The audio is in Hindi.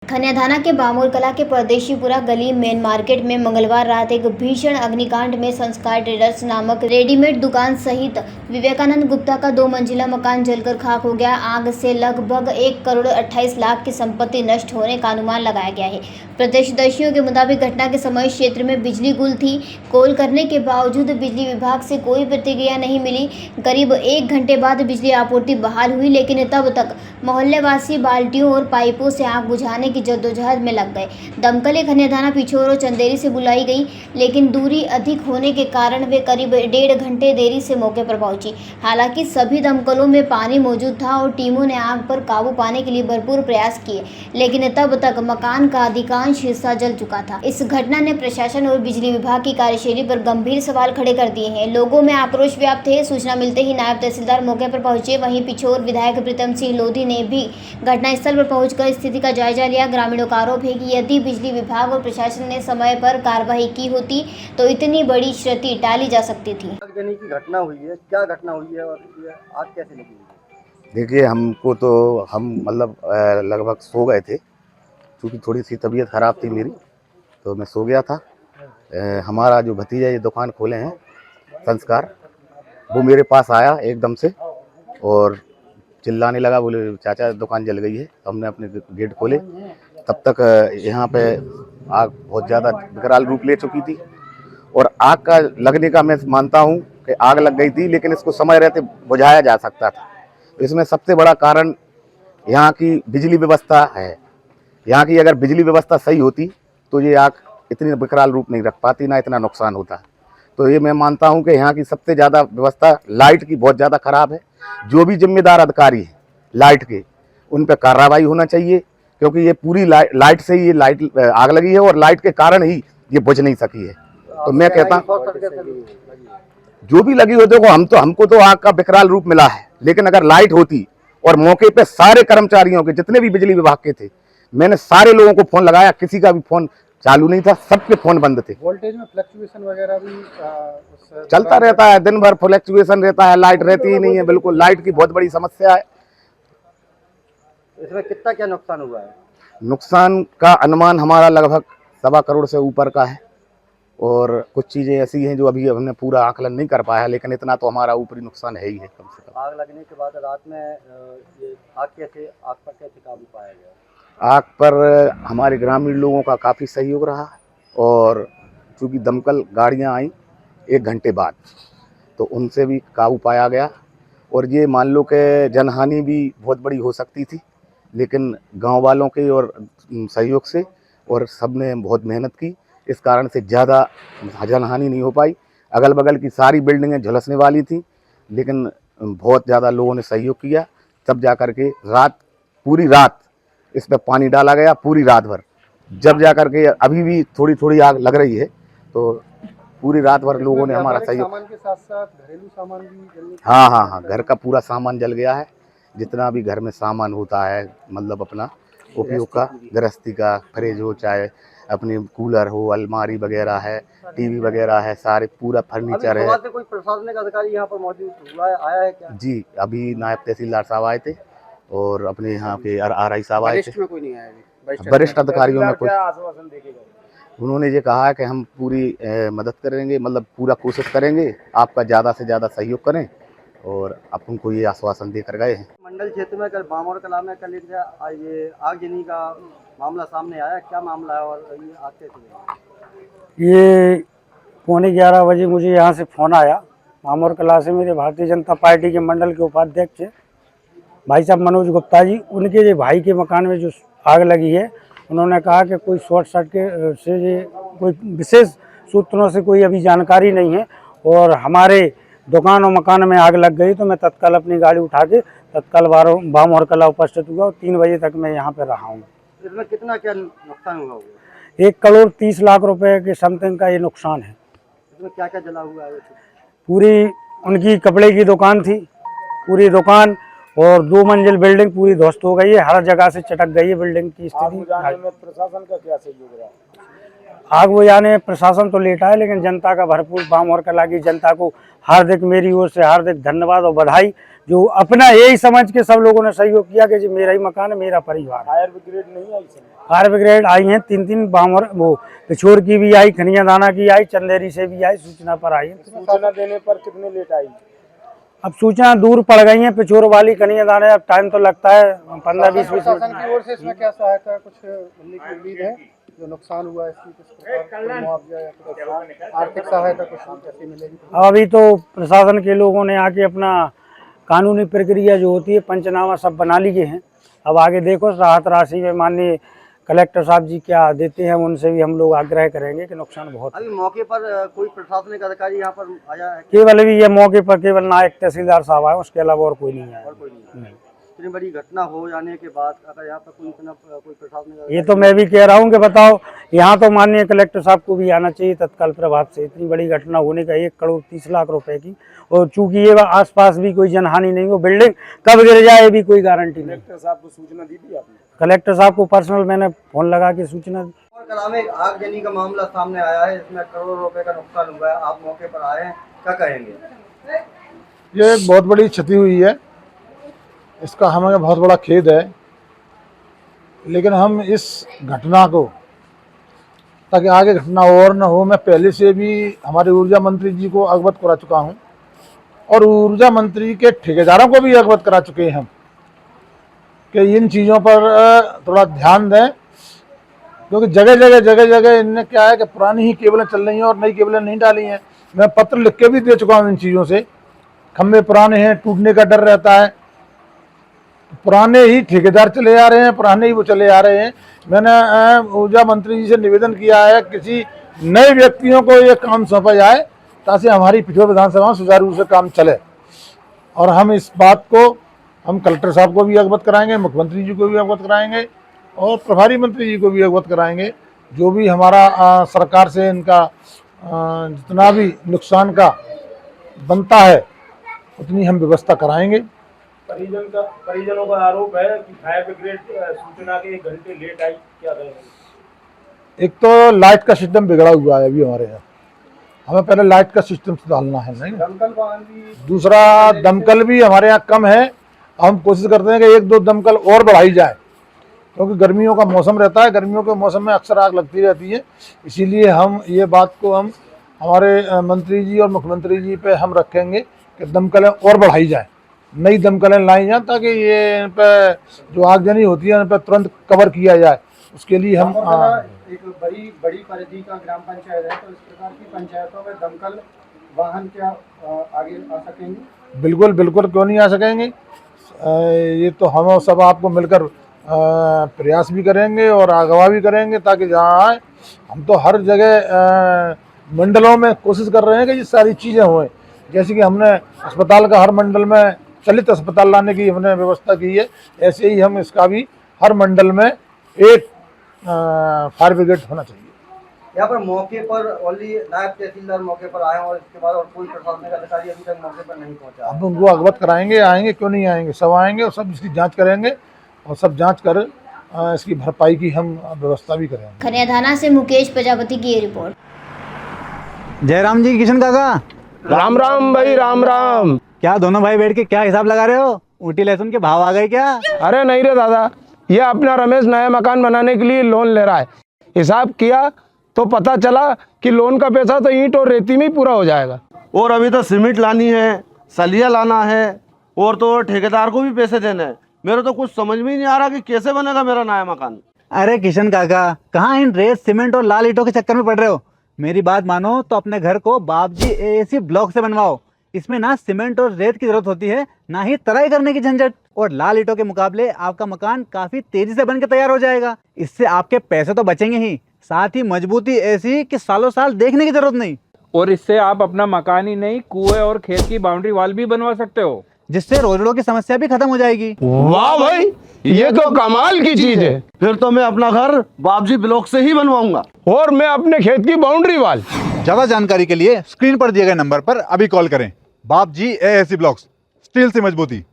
खन्याधाना के बामोल कला के परदेशीपुरा गली मेन मार्केट में मंगलवार रात एक भीषण अग्निकांड में संस्कार ट्रेडर्स नामक रेडीमेड दुकान सहित विवेकानंद गुप्ता का 2 मंजिला मकान जलकर खाक हो गया। आग से लगभग 1 करोड़ 28 लाख की संपत्ति नष्ट होने का अनुमान लगाया गया है। प्रत्यक्षदर्शियों के मुताबिक घटना के समय क्षेत्र में बिजली गुल थी। कॉल करने के बावजूद बिजली विभाग से कोई प्रतिक्रिया नहीं मिली। करीब 1 घंटे बाद बिजली आपूर्ति बहाल हुई, लेकिन तब तक मोहल्लेवासी बाल्टियों और पाइपों से आग बुझाने की जद्दोजहद में लग गए। दमकल खन्याधाना पिछोर और चंदेरी से बुलाई गई, लेकिन दूरी अधिक होने के कारण वे करीब 1.5 घंटे देरी से मौके पर पहुंची। हालांकि सभी दमकलों में पानी मौजूद था और टीमों ने आग पर काबू पाने के लिए भरपूर प्रयास किए, लेकिन तब तक मकान का अधिकांश हिस्सा जल चुका था। इस घटना ने प्रशासन और बिजली विभाग की कार्यशैली पर गंभीर सवाल खड़े कर दिए हैं। लोगों में आक्रोश व्याप्त है। सूचना मिलते ही नायब तहसीलदार मौके पर पहुंचे। वहीं पिछोर विधायक प्रीतम सिंह लोधी ने भी घटनास्थल पर पहुंचकर स्थिति का जायजा लिया। ग्रामीणों का आरोप है कि यदि बिजली विभाग और प्रशासन ने समय पर कार्रवाई की होती तो इतनी बड़ी क्षति टाली जा सकती थी। आगजनी की घटना हुई है, क्या घटना हुई है और ये आग कैसे लगी? देखिए, हमको तो हम मतलब लगभग सो गए थे, क्योंकि थोड़ी सी तबीयत ख़राब थी मेरी, तो मैं सो गया था। हमारा जो भतीजा ये दुकान खोले हैं संस्कार, वो मेरे पास आया एकदम से और चिल्लाने लगा, बोले चाचा दुकान जल गई है। तो हमने अपने गेट खोले, तब तक यहाँ पे आग बहुत ज़्यादा विकराल रूप ले चुकी थी। और आग का लगने का मैं मानता हूँ कि आग लग गई थी, लेकिन इसको समय रहते बुझाया जा सकता था। इसमें सबसे बड़ा कारण यहाँ की बिजली व्यवस्था है। यहाँ की अगर बिजली व्यवस्था सही होती तो ये आग इतनी विकराल रूप नहीं रख पाती, ना इतना नुकसान होता। तो ये मैं मानता हूँ कि यहाँ की सबसे ज़्यादा व्यवस्था लाइट की बहुत ज़्यादा ख़राब है। जो भी जिम्मेदार अधिकारी हैं लाइट के, उन पर कार्रवाई होना चाहिए, क्योंकि ये पूरी लाइट से ही ये लाइट आग लगी है और लाइट के कारण ही ये बुझ नहीं सकी है। तो मैं कहता हूँ जो भी लगी हो, देखो हमको तो आग का विकराल रूप मिला है, लेकिन अगर लाइट होती और मौके पे सारे कर्मचारियों के जितने भी बिजली विभाग के थे, मैंने सारे लोगों को फोन लगाया, किसी का भी फोन चालू नहीं था, सबके फोन बंद थे। वोल्टेज में फ्लक्चुएशन वगैरह भी चलता रहता है, दिन भर फ्लक्चुएशन रहता है, लाइट रहती ही नहीं है। बिल्कुल लाइट की बहुत बड़ी समस्या है। इसमें कितना क्या नुकसान हुआ है? नुकसान का अनुमान हमारा लगभग 1.25 करोड़ से ऊपर का है, और कुछ चीज़ें ऐसी हैं जो अभी हमने पूरा आकलन नहीं कर पाया, लेकिन इतना तो हमारा ऊपरी नुकसान है ही है कम से कम। आग लगने के बाद रात में ये आग पर कैसे काबू पाया गया? आग पर हमारे ग्रामीण लोगों का काफ़ी सहयोग रहा, और चूँकि दमकल गाड़ियाँ आई 1 घंटे बाद, तो उनसे भी काबू पाया गया। और ये मान लो कि जनहानि भी बहुत बड़ी हो सकती थी, लेकिन गांव वालों के और सहयोग से और सबने बहुत मेहनत की, इस कारण से ज़्यादा जनहानि नहीं हो पाई। अगल बगल की सारी बिल्डिंगें झुलसने वाली थी, लेकिन बहुत ज़्यादा लोगों ने सहयोग किया, तब जा कर के पूरी रात इस पर पानी डाला गया, पूरी रात भर। जब जा कर के अभी भी थोड़ी थोड़ी आग लग रही है, तो पूरी रात भर लोगों ने हमारा सहयोग। सामान के साथ साथ घरेलू सामान भी जलने? हाँ, घर का पूरा सामान जल गया है। जितना भी घर में सामान होता है, मतलब अपना उपयोग का, गृहस्थी का, फ्रिज हो, चाहे अपने कूलर हो, अलमारी वगैरह है, टीवी वगैरह है, सारे पूरा फर्नीचर है। से कोई प्रशासनिक अधिकारी यहाँ पर मौजूद हुआ है, आया है क्या? जी, अभी नायब तहसीलदार साहब आए थे और अपने यहाँ के RI साहब आए थे। कोई नहीं आया? वरिष्ठ अधिकारियों में कुछ आश्वासन देके गए? उन्होंने ये कहा है कि हम पूरी मदद करेंगे, मतलब पूरा कोशिश करेंगे, आपका ज़्यादा से ज़्यादा सहयोग करें, और आप उनको ये आश्वासन देकर गए हैं। मंडल क्षेत्र में कल बामोल कला में कल ये आगजनी का मामला सामने आया, क्या मामला है और ये आग कैसे? ये 11:15 बजे मुझे यहाँ से फ़ोन आया बामोल कला से। मेरे भारतीय जनता पार्टी के मंडल के उपाध्यक्ष भाई साहब मनोज गुप्ता जी, उनके जो भाई के मकान में जो आग लगी है, उन्होंने कहा कि कोई शॉर्ट सर्किट से ये कोई विशेष सूत्रों से कोई अभी जानकारी नहीं है, और हमारे दुकान और मकान में आग लग गई। तो मैं तत्काल अपनी गाड़ी उठा के तत्काल बामोल कला उपस्थित हुआ और 3 बजे तक मैं यहाँ पर रहा हूँ। इसमें कितना क्या नुकसान हुआ होगा? 1 करोड़ 30 लाख रुपए के समथिंग का ये नुकसान है। इसमें क्या क्या जला हुआ है? पूरी उनकी कपड़े की दुकान थी, पूरी दुकान और 2 मंजिल बिल्डिंग पूरी ध्वस्त हो गई है, हर जगह से चटक गई है बिल्डिंग की स्थिति। प्रशासन का क्या सहयोग रहा? आग बुझाने प्रशासन तो लेटा है, लेकिन जनता का भरपूर बामोर कला की जनता को हार्दिक मेरी ओर से हार्दिक धन्यवाद और बधाई, जो अपना यही समझ के सब लोगों ने सहयोग किया कि जी मेरा ही मकान है, मेरा परिवार। फायर ब्रिगेड नहीं आई? फायर ब्रिगेड आई हैं, 3 बामोर, वो पिछोर की भी आई, खनिया दाना की आई, चंदेरी से भी आई, सूचना पर आई। सूचना देने पर कितने लेट आई? अब सूचना दूर पड़ गई है, पिछोर वाली खनिया दाना, अब टाइम तो लगता है 15-20 मिनट। प्रशासन की ओर से इसमें क्या सहायता कुछ मिलने की उम्मीद है? जो नुकसान हुआ है इसकी किस प्रकार का मुआवजा या कुछ आर्थिक सहायता कुछ कैसी मिलेगी? अभी तो प्रशासन के लोगों ने आके अपना कानूनी प्रक्रिया जो होती है, पंचनामा सब बना लिए हैं। अब आगे देखो राहत राशि में माननीय कलेक्टर साहब जी क्या देते हैं, उनसे भी हम लोग आग्रह करेंगे कि नुकसान बहुत। अभी मौके पर कोई प्रशासनिक अधिकारी यहाँ पर आया है? केवल अभी ये मौके पर केवल नायक तहसीलदार साहब आए, उसके अलावा और कोई नहीं आया। और कोई नहीं? इतनी बड़ी घटना हो जाने के बाद अगर यहाँ पर कोई प्रशासनिक, ये तो मैं भी कह रहा हूँ कि बताओ, यहाँ तो माननीय कलेक्टर साहब को भी आना चाहिए तत्काल प्रभाव से। इतनी बड़ी घटना होने का 1 करोड़ 30 लाख रुपए की, और चूंकि ये आसपास भी कोई जनहानि नहीं हो, बिल्डिंग कब गिर जाए भी कोई गारंटी नहीं। कलेक्टर साहब को सूचना दी थी आपने? कलेक्टर साहब को पर्सनल मैंने फोन लगा के सूचना दी। और कला में आगजनी का मामला सामने आया है, इसमें करोड़ों रुपए का नुकसान हुआ है, आप मौके पर आए हैं, क्या कहेंगे? ये एक बहुत बड़ी क्षति हुई है, इसका हमें बहुत बड़ा खेद है, लेकिन हम इस घटना को, ताकि आगे घटना और न हो, मैं पहले से भी हमारे ऊर्जा मंत्री जी को अवगत करा चुका हूं, और ऊर्जा मंत्री के ठेकेदारों को भी अवगत करा चुके हैं हम कि इन चीज़ों पर थोड़ा ध्यान दें, क्योंकि जगह जगह इनने क्या है कि पुरानी ही केबलें चल रही हैं और नई केबलें नहीं डाली हैं। मैं पत्र लिख के भी दे चुका हूँ इन चीज़ों से, खंभे पुराने हैं, टूटने का डर रहता है, पुराने ही ठेकेदार चले आ रहे हैं, पुराने ही वो चले आ रहे हैं। मैंने ऊर्जा मंत्री जी से निवेदन किया है किसी नए व्यक्तियों को ये काम सौंपा जाए, ताकि हमारी पिछोर विधानसभा में सुचारू रूप से काम चले। और हम इस बात को हम कलेक्टर साहब को भी अवगत कराएंगे, मुख्यमंत्री जी को भी अवगत कराएंगे, और प्रभारी मंत्री जी को भी अवगत कराएंगे। जो भी हमारा सरकार से इनका जितना भी नुकसान का बनता है उतनी हम व्यवस्था कराएंगे। परिजनों का आरोप है कि फायर ब्रिगेड सूचना के 1 घंटे लेट आई, क्या कहेंगे? एक तो लाइट का सिस्टम बिगड़ा हुआ है अभी हमारे यहाँ, हमें पहले लाइट का सिस्टम सुधारना है। नहीं, दमकल वाहन भी, दूसरा दमकल भी हमारे यहाँ कम है। हम कोशिश करते हैं कि 1-2 दमकल और बढ़ाई जाए, क्योंकि गर्मियों का मौसम रहता है, गर्मियों के मौसम में अक्सर आग लगती रहती है। इसीलिए हम ये बात को हम हमारे मंत्री जी और मुख्यमंत्री जी पे हम रखेंगे कि दमकलें और बढ़ाई जाए, नई दमकलें लाई जाए, ताकि ये इन पर जो आगजनी होती है उन पर तुरंत कवर किया जाए। उसके लिए हम एक बड़ी परिधि का ग्राम पंचायत है, तो इस प्रकार की पंचायतों में दमकल वाहन क्या आगे आ सकेंगे? बिल्कुल बिल्कुल, क्यों नहीं आ सकेंगे। ये तो हम सब आपको मिलकर प्रयास भी करेंगे और अगवा भी करेंगे, ताकि जहाँ आए हम तो हर जगह मंडलों में कोशिश कर रहे हैं कि ये सारी चीज़ें हों। जैसे कि हमने अस्पताल का हर मंडल में चलित अस्पताल लाने की हमने व्यवस्था की है, ऐसे ही हम इसका भी हर मंडल में एक फायर ब्रिगेड होना चाहिए। यहाँ पर मौके पर ओनली नायब तहसीलदार मौके पर आए और इसके बाद और कोई प्रशासनिक अधिकारी अभी तक मौके पर नहीं पहुंचा। हम उनको अवगत कराएंगे, आएंगे, क्यों नहीं आएंगे, सब आएंगे और सब इसकी जांच करेंगे, और सब जांच कर इसकी भरपाई की हम व्यवस्था भी करेंगे। खनिया थाना से मुकेश प्रजापति की ये रिपोर्ट। जयराम जी, किशन काका, राम राम भाई, राम राम। क्या दोनों भाई बैठ के क्या हिसाब लगा रहे हो? ऊटी लहसुन के भाव आ गए क्या? अरे नहीं रे दादा, ये अपना रमेश नया मकान बनाने के लिए लोन ले रहा है। हिसाब किया तो पता चला कि लोन का पैसा तो ईंट और रेती में ही पूरा हो जाएगा, और अभी तो सीमेंट लानी है, सलिया लाना है, और तो ठेकेदार को भी पैसे देने हैं। मेरे तो कुछ समझ में ही नहीं आ रहा कि कैसे बनेगा मेरा नया मकान। अरे किशन काका, कहाँ इन रेत सीमेंट और लाल ईंटों के चक्कर में पड़ रहे हो? मेरी बात मानो तो अपने घर को बाबजी एएसी ब्लॉक से बनवाओ। इसमें ना सीमेंट और रेत की जरूरत होती है, ना ही तराई करने की झंझट, और लाल ईंटों के मुकाबले आपका मकान काफी तेजी से बनकर तैयार हो जाएगा। इससे आपके पैसे तो बचेंगे ही, साथ ही मजबूती ऐसी कि सालों साल देखने की जरूरत नहीं। और इससे आप अपना मकान ही नहीं, कुएं और खेत की बाउंड्री वॉल भी बनवा सकते हो, जिससे रोजड़ों की समस्या भी खत्म हो जाएगी। वाह भाई, ये तो कमाल की चीज है। फिर तो मैं अपना घर बाबजी ब्लॉक से ही बनवाऊंगा, और मैं अपने खेत की बाउंड्री वाल। ज्यादा जानकारी के लिए स्क्रीन पर दिए गए नंबर पर अभी कॉल करें। बाबजी एएसी ब्लॉक्स, स्टील से मजबूती।